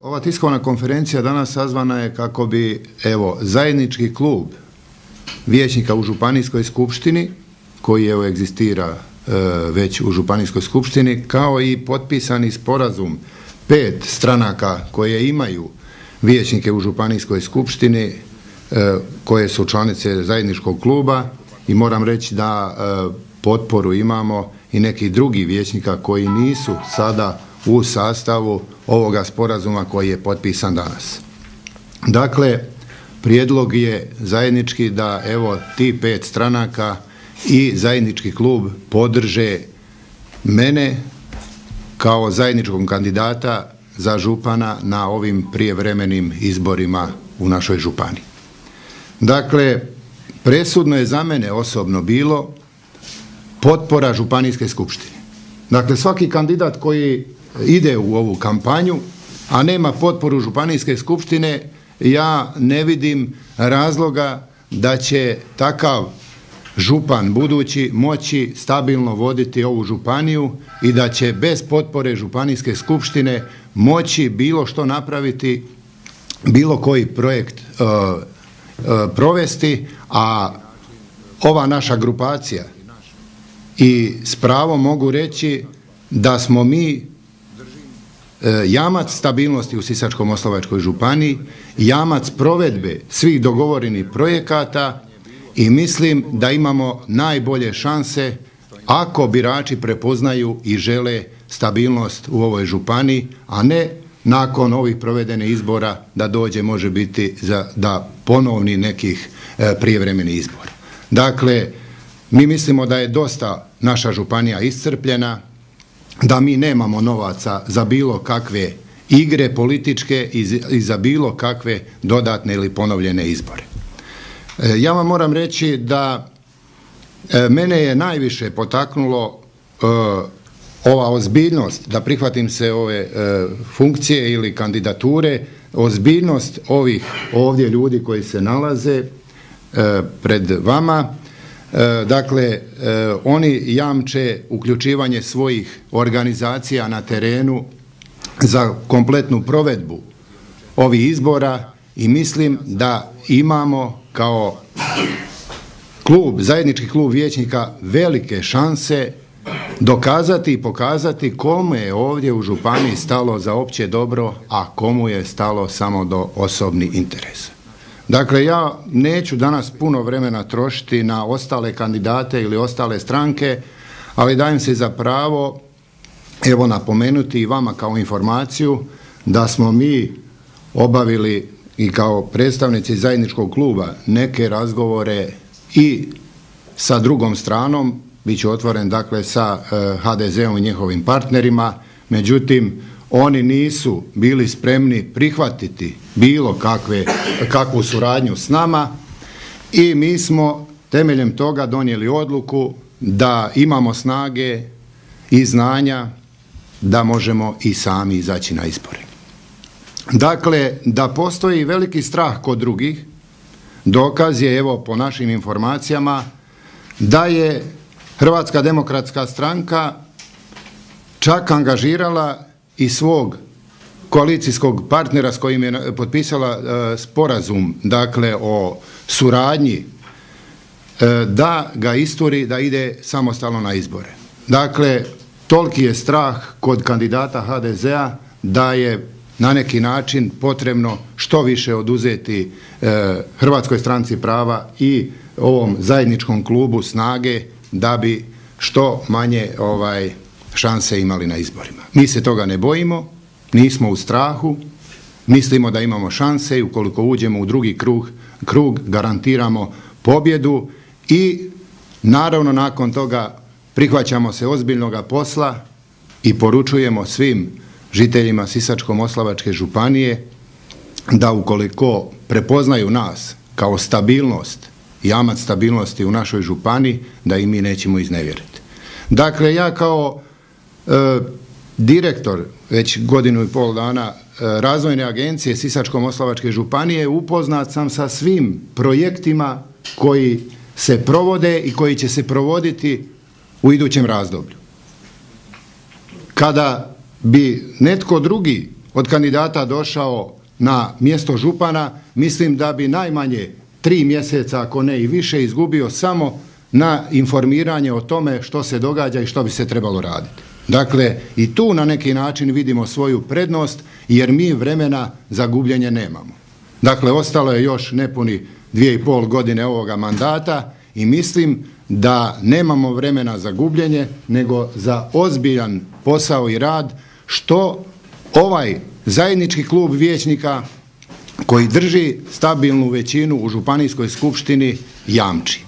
Ova tiskovna konferencija danas sazvana je kako bi, zajednički klub vijećnika u Županijskoj skupštini, koji egzistira već u Županijskoj skupštini, kao i potpisani sporazum 5 stranaka koje imaju vijećnike u Županijskoj skupštini, koje su članice zajedničkog kluba, i moram reći da potporu imamo i nekih drugih vijećnika koji nisu sada u sastavu ovoga sporazuma koji je potpisan danas. Dakle, prijedlog je zajednički da ti 5 stranaka i zajednički klub podrže mene kao zajedničkog kandidata za župana na ovim prijevremenim izborima u našoj županiji. Dakle, presudno je za mene osobno bilo potpora Županijske skupštine. Dakle, svaki kandidat koji ide u ovu kampanju, a nema potporu Županijske skupštine, ja ne vidim razloga da će takav župan budući moći stabilno voditi ovu županiju i da će bez potpore Županijske skupštine moći bilo što napraviti, bilo koji projekt provesti, a ova naša grupacija, i s pravom mogu reći da smo mi jamac stabilnosti u Sisačko-moslavačkoj županiji, jamac provedbe svih dogovorenih projekata, i mislim da imamo najbolje šanse ako birači prepoznaju i žele stabilnost u ovoj županiji, a ne nakon ovih provedenih izbora da dođe, može biti, da ponovni nekih prijevremenih izbora. Dakle, mi mislimo da je dosta naša županija iscrpljena, da mi nemamo novaca za bilo kakve igre političke i za bilo kakve dodatne ili ponovljene izbore. Ja vam moram reći da mene je najviše potaknulo ova ozbiljnost da prihvatim se ove funkcije ili kandidature, ozbiljnost ovih ovdje ljudi koji se nalaze pred vama. Dakle, oni jamče uključivanje svojih organizacija na terenu za kompletnu provedbu ovih izbora, i mislim da imamo kao klub, zajednički klub vijećnika, velike šanse dokazati i pokazati kome je ovdje u županiji stalo za opće dobro, a komu je stalo samo do osobnih interesa. Dakle, ja neću danas puno vremena trošiti na ostale kandidate ili ostale stranke, ali dajem se za pravo napomenuti i vama kao informaciju da smo mi obavili i kao predstavnici zajedničkog kluba neke razgovore i sa drugom stranom, bit ću otvoren, dakle sa HDZ-om i njihovim partnerima, međutim oni nisu bili spremni prihvatiti bilo kakvu suradnju s nama, i mi smo temeljem toga donijeli odluku da imamo snage i znanja da možemo i sami izaći na izbore. Dakle, da postoji veliki strah kod drugih, dokaz je, po našim informacijama, da je Hrvatska demokratska stranka čak angažirala i svog koalicijskog partnera s kojim je potpisala sporazum, dakle o suradnji, da ga isturi da ide samostalno na izbore. Dakle, toliki je strah kod kandidata HDZ-a da je na neki način potrebno što više oduzeti Hrvatskoj stranci prava i ovom zajedničkom klubu snage da bi što manje šanse imali na izborima. Mi se toga ne bojimo, nismo u strahu, mislimo da imamo šanse i ukoliko uđemo u drugi krug garantiramo pobjedu, i naravno nakon toga prihvaćamo se ozbiljnoga posla i poručujemo svim žiteljima Sisačko-moslavačke županije da ukoliko prepoznaju nas kao stabilnost, jamac stabilnosti u našoj županiji, da i mi nećemo iznevjeriti. Dakle, ja kao direktor već 1,5 godine Razvojne agencije Sisačko-moslavačke županije upoznat sam sa svim projektima koji se provode i koji će se provoditi u idućem razdoblju. Kada bi netko drugi od kandidata došao na mjesto župana, mislim da bi najmanje 3 mjeseca, ako ne i više, izgubio samo na informiranje o tome što se događa i što bi se trebalo raditi. Dakle, i tu na neki način vidimo svoju prednost, jer mi vremena za gubljenje nemamo. Dakle, ostalo je još nepuni 2,5 godine ovoga mandata i mislim da nemamo vremena za gubljenje, nego za ozbiljan posao i rad, što ovaj zajednički klub vijećnika koji drži stabilnu većinu u županijskoj skupštini jamči.